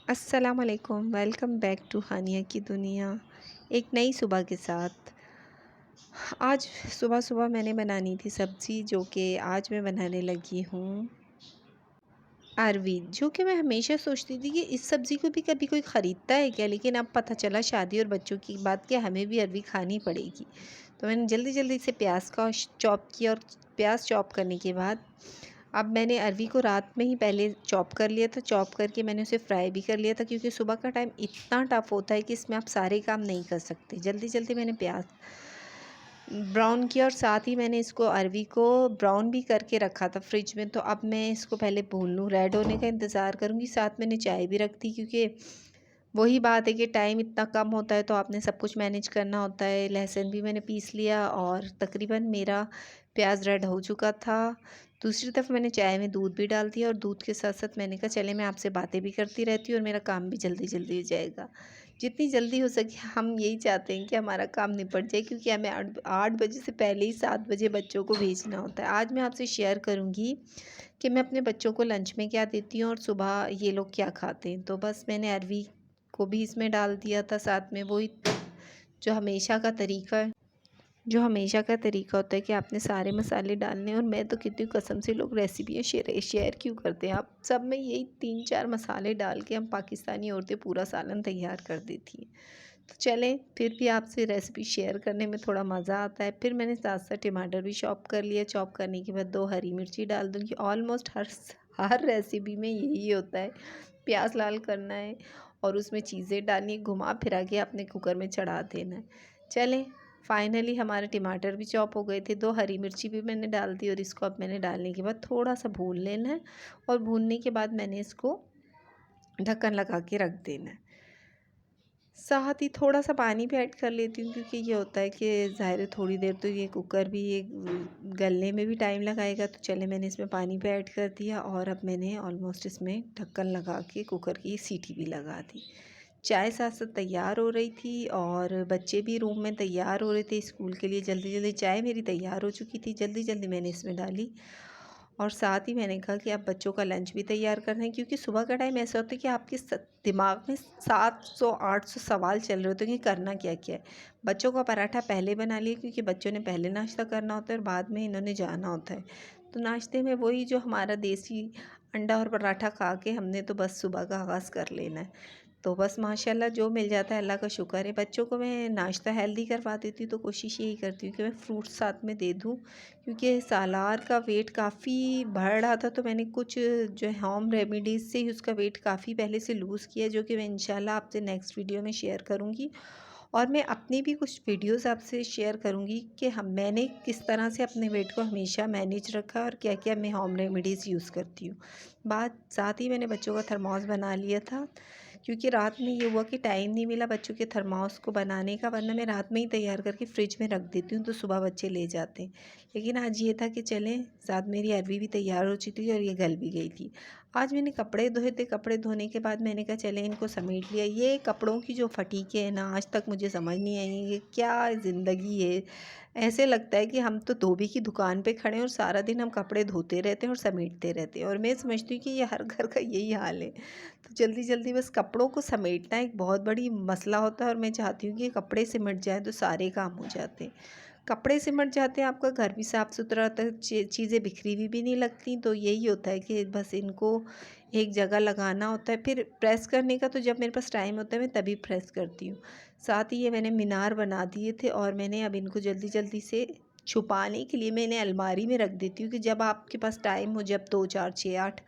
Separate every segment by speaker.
Speaker 1: अस्सलाम वालेकुम। Welcome back to हानिया की दुनिया। एक नई सुबह के साथ आज सुबह सुबह मैंने बनानी थी सब्ज़ी, जो कि आज मैं बनाने लगी हूँ अरवी। जो कि मैं हमेशा सोचती थी कि इस सब्ज़ी को भी कभी कोई ख़रीदता है क्या, लेकिन अब पता चला शादी और बच्चों की बात कि हमें भी अरवी खानी पड़ेगी। तो मैंने जल्दी जल्दी से प्याज का चॉप किया, और प्याज चॉप करने के बाद अब मैंने अरवी को रात में ही पहले चॉप कर लिया था। चॉप करके मैंने उसे फ्राई भी कर लिया था, क्योंकि सुबह का टाइम इतना टफ़ होता है कि इसमें आप सारे काम नहीं कर सकते। जल्दी जल्दी मैंने प्याज ब्राउन किया, और साथ ही मैंने इसको अरवी को ब्राउन भी करके रखा था फ्रिज में। तो अब मैं इसको पहले भून लूँ, रेड होने का इंतज़ार करूँगी। साथ मैंने चाय भी रख दी, क्योंकि वही बात है कि टाइम इतना कम होता है तो आपने सब कुछ मैनेज करना होता है। लहसुन भी मैंने पीस लिया, और तकरीबन मेरा प्याज रेड हो चुका था। दूसरी तरफ मैंने चाय में दूध भी डाल दिया, और दूध के साथ साथ मैंने कहा चले मैं आपसे बातें भी करती रहती हूँ और मेरा काम भी जल्दी जल्दी हो जाएगा। जितनी जल्दी हो सके हम यही चाहते हैं कि हमारा काम निपट जाए, क्योंकि हमें 8 बजे से पहले ही 7 बजे बच्चों को भेजना होता है। आज मैं आपसे शेयर करूँगी कि मैं अपने बच्चों को लंच में क्या देती हूँ और सुबह ये लोग क्या खाते हैं। तो बस मैंने अरवी को भी इसमें डाल दिया था, साथ में वही जो हमेशा का तरीका है जो हमेशा का तरीका होता है कि आपने सारे मसाले डालने। और मैं तो कहती हूँ कसम से, लोग रेसिपियाँ शेयर शेयर क्यों करते हैं। आप सब में यही 3-4 मसाले डाल के हम पाकिस्तानी औरतें पूरा सालन तैयार कर देती हैं। तो चलें, फिर भी आपसे रेसिपी शेयर करने में थोड़ा मज़ा आता है। फिर मैंने साथ साथ टमाटर भी चॉप कर लिया। चॉप करने के बाद 2 हरी मिर्ची डाल दूँगी। ऑलमोस्ट हर रेसिपी में यही होता है, प्याज लाल करना है और उसमें चीज़ें डालनी, घुमा फिरा के अपने कुकर में चढ़ा देना है। चलें, फाइनली हमारे टमाटर भी चॉप हो गए थे। 2 हरी मिर्ची भी मैंने डाल दी, और इसको अब मैंने डालने के बाद थोड़ा सा भून लेना है, और भूनने के बाद मैंने इसको ढक्कन लगा के रख देना है। साथ ही थोड़ा सा पानी भी ऐड कर लेती हूँ, क्योंकि ये होता है कि ज़ाहिर है थोड़ी देर तो ये कुकर भी ये गलने में भी टाइम लगाएगा। तो चले मैंने इसमें पानी भी ऐड कर दिया, और अब मैंने ऑलमोस्ट इसमें ढक्कन लगा के कुकर की सीटी भी लगा दी। चाय साथ साथ तैयार हो रही थी, और बच्चे भी रूम में तैयार हो रहे थे स्कूल के लिए। जल्दी जल्दी चाय मेरी तैयार हो चुकी थी, जल्दी जल्दी मैंने इसमें डाली। और साथ ही मैंने कहा कि अब बच्चों का लंच भी तैयार करना है, क्योंकि सुबह का टाइम ऐसा होता है कि आपके दिमाग में 700-800 सवाल चल रहे होते हैं कि करना क्या क्या है। बच्चों का पराठा पहले बना लिए, क्योंकि बच्चों ने पहले नाश्ता करना होता है और बाद में इन्होंने जाना होता है। तो नाश्ते में वही जो हमारा देसी अंडा और पराठा खा के हमने तो बस सुबह का आगाज़ कर लेना है। तो बस माशाल्लाह जो मिल जाता है अल्लाह का शुक्र है। बच्चों को मैं नाश्ता हेल्दी करवा देती हूँ, तो कोशिश यही करती हूँ कि मैं फ्रूट्स साथ में दे दूँ, क्योंकि सालार का वेट काफ़ी बढ़ रहा था। तो मैंने कुछ जो है होम रेमेडीज़ से ही उसका वेट काफ़ी पहले से लूज़ किया, जो कि मैं इंशाल्लाह आपसे नेक्स्ट वीडियो में शेयर करूँगी। और मैं अपनी भी कुछ वीडियोस आपसे शेयर करूँगी कि मैंने किस तरह से अपने वेट को हमेशा मैनेज रखा, और क्या क्या मैं होम रेमेडीज़ यूज़ करती हूँ। बात साथ ही मैंने बच्चों का थर्मोस बना लिया था, क्योंकि रात में ये हुआ कि टाइम नहीं मिला बच्चों के थर्मोस को बनाने का, वरना मैं रात में ही तैयार करके फ्रिज में रख देती हूँ तो सुबह बच्चे ले जाते हैं। लेकिन आज ये था कि चलें, साथ मेरी अरवी भी तैयार हो चुकी थी और ये गल भी गई थी। आज मैंने कपड़े धोए थे। कपड़े धोने के बाद मैंने कहा चलें इनको समेट लिया। ये कपड़ों की जो फटीके हैं ना, आज तक मुझे समझ नहीं आई ये क्या ज़िंदगी है। ऐसे लगता है कि हम तो धोबी की दुकान पे खड़े हैं और सारा दिन हम कपड़े धोते रहते हैं और समेटते रहते हैं, और मैं समझती हूँ कि ये हर घर का यही हाल है। तो जल्दी जल्दी बस कपड़ों को समेटना एक बहुत बड़ी मसला होता है, और मैं चाहती हूँ कि कपड़े सिमट जाए तो सारे काम हो जाते हैं। कपड़े सिमट जाते हैं, आपका घर भी साफ़ सुथरा रहता है, चीज़ें बिखरी हुई भी नहीं लगती। तो यही होता है कि बस इनको एक जगह लगाना होता है। फिर प्रेस करने का तो जब मेरे पास टाइम होता है मैं तभी प्रेस करती हूँ। साथ ही ये मैंने मीनार बना दिए थे, और मैंने अब इनको जल्दी जल्दी से छुपाने के लिए मैं इन्हें अलमारी में रख देती हूँ, कि जब आपके पास टाइम हो, जब 2 4 6 8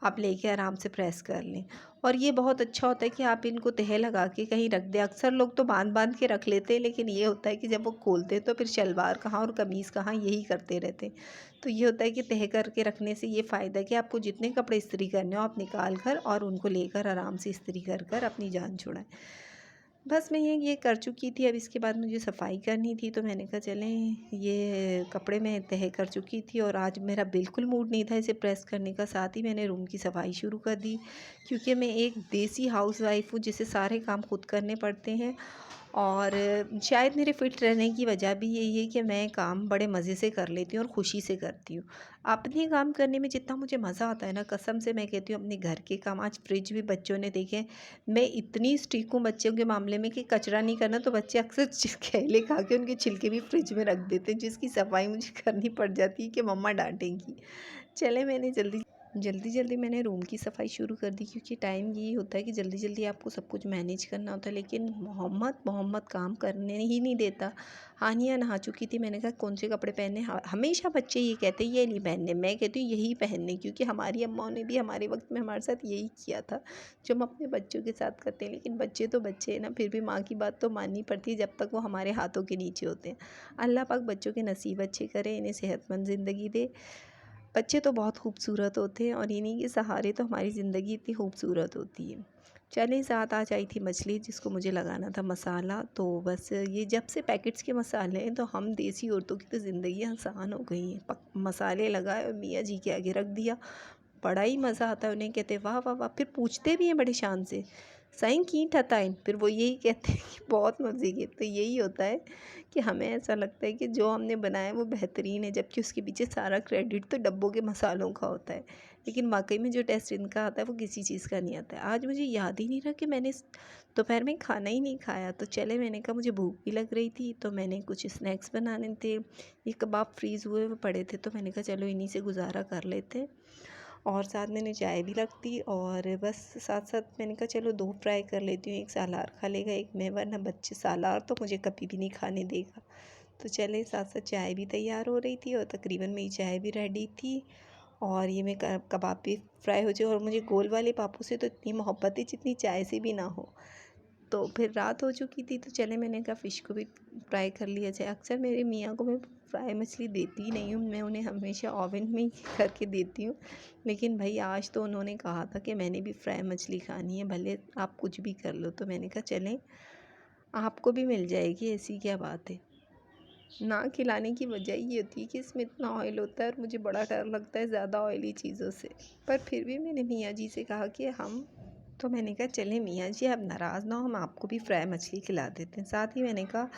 Speaker 1: आप लेके आराम से प्रेस कर लें। और ये बहुत अच्छा होता है कि आप इनको तह लगा के कहीं रख दें। अक्सर लोग तो बांध बांध के रख लेते हैं, लेकिन ये होता है कि जब वो खोलते हैं तो फिर शलवार कहाँ और कमीज़ कहाँ यही करते रहते हैं। तो ये होता है कि तह करके रखने से ये फ़ायदा है कि आपको जितने कपड़े इस्त्री करने हो आप निकाल कर और उनको लेकर आराम से इस्त्री कर कर अपनी जान छुड़ाएं। बस मैं ये कर चुकी थी। अब इसके बाद मुझे सफाई करनी थी, तो मैंने कहा चलें, ये कपड़े मैं तह कर चुकी थी और आज मेरा बिल्कुल मूड नहीं था इसे प्रेस करने का। साथ ही मैंने रूम की सफाई शुरू कर दी, क्योंकि मैं एक देसी हाउसवाइफ हूँ जिसे सारे काम खुद करने पड़ते हैं। और शायद मेरे फिट रहने की वजह भी यही है कि मैं काम बड़े मज़े से कर लेती हूँ और खुशी से करती हूँ। अपने काम करने में जितना मुझे मज़ा आता है ना, कसम से मैं कहती हूँ, अपने घर के काम, आज फ्रिज भी बच्चों ने देखे, मैं इतनी स्ट्रिक्ट हूँ बच्चों के मामले में कि कचरा नहीं करना तो बच्चे अक्सर केले खा के उनके छिलके भी फ्रिज में रख देते हैं, जिसकी सफाई मुझे करनी पड़ जाती है कि मम्मा डांटेंगी। चले, मैंने जल्दी मैंने रूम की सफ़ाई शुरू कर दी, क्योंकि टाइम यही होता है कि जल्दी जल्दी आपको सब कुछ मैनेज करना होता है, लेकिन मोहम्मद काम करने ही नहीं देता। हानिया नहा चुकी थी, मैंने कहा कौन से कपड़े पहनने, हमेशा बच्चे ये कहते हैं ये नहीं पहनने, मैं कहती हूँ यही पहनने, क्योंकि हमारी अम्माओं ने भी हमारे वक्त में हमारे साथ यही किया था जो हम अपने बच्चों के साथ करते हैं। लेकिन बच्चे तो बच्चे हैं ना, फिर भी माँ की बात तो माननी पड़ती है जब तक वो हमारे हाथों के नीचे होते हैं। अल्लाह पाक बच्चों के नसीब अच्छे करे, इन्हें सेहतमंद ज़िंदगी दे। बच्चे तो बहुत खूबसूरत होते हैं और इन्हीं के सहारे तो हमारी ज़िंदगी इतनी खूबसूरत होती है। चने साथ आज आई थी मछली, जिसको मुझे लगाना था मसाला। तो बस ये जब से पैकेट्स के मसाले हैं तो हम देसी औरतों की तो ज़िंदगी आसान हो गई है। मसाले लगाए और मियाँ जी के आगे रख दिया। बड़ा ही मज़ा आता है, उन्हें कहते वाह वाह वाह, फिर पूछते भी हैं बड़े शान से, सही की ठताइन, फिर वो यही कहते हैं कि बहुत मज़े की। तो यही होता है कि हमें ऐसा लगता है कि जो हमने बनाया है वो बेहतरीन है, जबकि उसके पीछे सारा क्रेडिट तो डब्बों के मसालों का होता है। लेकिन वाकई में जो टेस्ट इनका आता है वो किसी चीज़ का नहीं आता है। आज मुझे याद ही नहीं रहा कि मैंने दोपहर में खाना ही नहीं खाया, तो चले, मैंने कहा मुझे भूख भी लग रही थी, तो मैंने कुछ स्नैक्स बनाने थे। ये कबाब फ्रीज़ हुए हुए पड़े थे, तो मैंने कहा चलो इन्हीं से गुजारा कर लेते हैं। और साथ मैंने चाय भी रख दी, और बस साथ साथ मैंने कहा चलो 2 फ्राई कर लेती हूँ, एक सालार खा लेगा, एक मैं, वरना बच्चे सालार तो मुझे कभी भी नहीं खाने देगा। तो चले, साथ साथ चाय भी तैयार हो रही थी और तकरीबन मेरी चाय भी रेडी थी, और ये मैं कबाब भी फ्राई हो जाए। और मुझे गोल वाले पापू से तो इतनी मोहब्बत है जितनी चाय से भी ना हो। तो फिर रात हो चुकी थी, तो चले, मैंने कहा फ़िश को भी फ्राई कर लिया जाए। अक्सर मेरे मियाँ को मैं फ्राई मछली देती ही नहीं हूँ, मैं उन्हें हमेशा ओवन में ही करके देती हूँ। लेकिन भाई आज तो उन्होंने कहा था कि मैंने भी फ्राई मछली खानी है, भले आप कुछ भी कर लो। तो मैंने कहा चलें, आपको भी मिल जाएगी, ऐसी क्या बात है। ना खिलाने की वजह ये होती है कि इसमें इतना ऑयल होता है और मुझे बड़ा डर लगता है ज़्यादा ऑयली चीज़ों से। पर फिर भी मैंने मियाँ जी से कहा कि तो मैंने कहा चलें मियाँ जी, आप नाराज़ ना हो, हम आपको भी फ्राई मछली खिला देते हैं। साथ ही मैंने कहा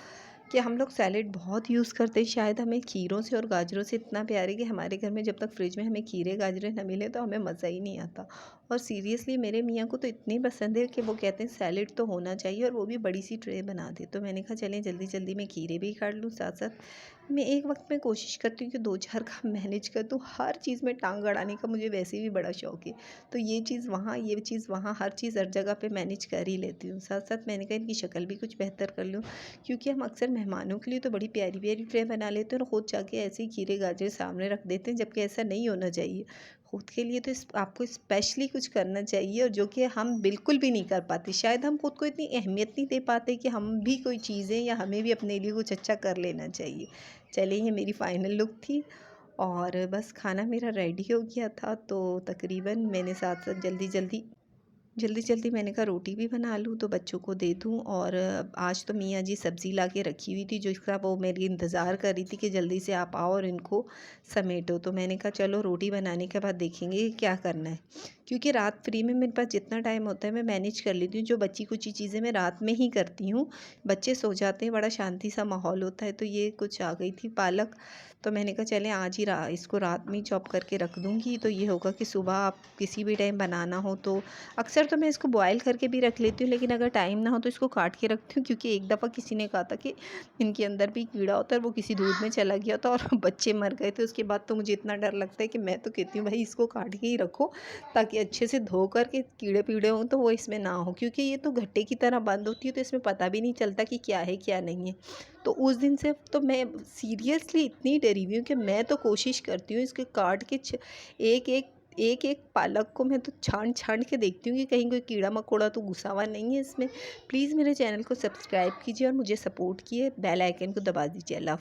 Speaker 1: कि हम लोग सैलेड बहुत यूज़ करते हैं, शायद हमें खीरों से और गाजरों से इतना प्यार है कि हमारे घर में जब तक फ्रिज में हमें खीरे गाजरें ना मिले तो हमें मज़ा ही नहीं आता। और सीरियसली मेरे मियाँ को तो इतनी पसंद है कि वो कहते हैं सैलेड तो होना चाहिए, और वो भी बड़ी सी ट्रे बना दे। तो मैंने कहा चलें जल्दी जल्दी मैं खीरे भी काट लूँ, साथ साथ मैं एक वक्त में कोशिश करती हूँ कि 2-4 काम मैनेज कर दूँ। हर चीज़ में टांग अड़ाने का मुझे वैसे भी बड़ा शौक है, तो ये चीज़ वहाँ, ये चीज़ वहाँ, हर चीज़ हर जगह पे मैनेज कर ही लेती हूँ। साथ साथ मैंने कहा इनकी शक्ल भी कुछ बेहतर कर लूँ, क्योंकि हम अक्सर मेहमानों के लिए तो बड़ी प्यारी प्यारी ट्रे बना लेते हैं और ख़ुद जाके ऐसे ही खीरे गाजर सामने रख देते हैं, जबकि ऐसा नहीं होना चाहिए। खुद के लिए तो आपको स्पेशली कुछ करना चाहिए, और जो कि हम बिल्कुल भी नहीं कर पाते। शायद हम खुद को इतनी अहमियत नहीं दे पाते कि हम भी कोई चीज़ें, या हमें भी अपने लिए कुछ अच्छा कर लेना चाहिए। चलिए, ये मेरी फ़ाइनल लुक थी, और बस खाना मेरा रेडी हो गया था। तो तकरीबन मैंने साथ साथ जल्दी मैंने कहा रोटी भी बना लूँ तो बच्चों को दे दूँ। और आज तो मियाँ जी सब्ज़ी ला के रखी हुई थी, जो इसका वो मेरी इंतज़ार कर रही थी कि जल्दी से आप आओ और इनको समेटो। तो मैंने कहा चलो रोटी बनाने के बाद देखेंगे कि क्या करना है, क्योंकि रात फ्री में मेरे पास जितना टाइम होता है मैं मैनेज कर लेती हूँ। जो बची कुची चीज़ें मैं रात में ही करती हूँ, बच्चे सो जाते हैं, बड़ा शांति सा माहौल होता है। तो ये कुछ आ गई थी पालक, तो मैंने कहा चलें आज ही इसको रात में ही चॉप करके रख दूँगी, तो ये होगा कि सुबह आप किसी भी टाइम बनाना हो तो। अक्सर तो मैं इसको बॉयल करके भी रख लेती हूँ, लेकिन अगर टाइम ना हो तो इसको काट के रखती हूँ, क्योंकि एक दफ़ा किसी ने कहा था कि इनके अंदर भी कीड़ा होता है, वो किसी दूध में चला गया था और बच्चे मर गए थे। उसके बाद तो मुझे इतना डर लगता है कि मैं तो कहती हूँ भाई इसको काट के ही रखो, ताकि अच्छे से धो कर के कीड़े पीड़े हों तो वो इसमें ना हो, क्योंकि ये तो घट्टे की तरह बंद होती है, तो इसमें पता भी नहीं चलता कि क्या है क्या नहीं है। तो उस दिन से तो मैं सीरियसली इतनी डरी हुई हूँ कि मैं तो कोशिश करती हूँ इसके काट के एक पालक को मैं तो छान छान के देखती हूँ कि कहीं कोई कीड़ा मकोड़ा तो घुसा हुआ नहीं है इसमें। प्लीज़ मेरे चैनल को सब्सक्राइब कीजिए और मुझे सपोर्ट कीजिए, बेल आइकन को दबा दीजिए। अल्लाह।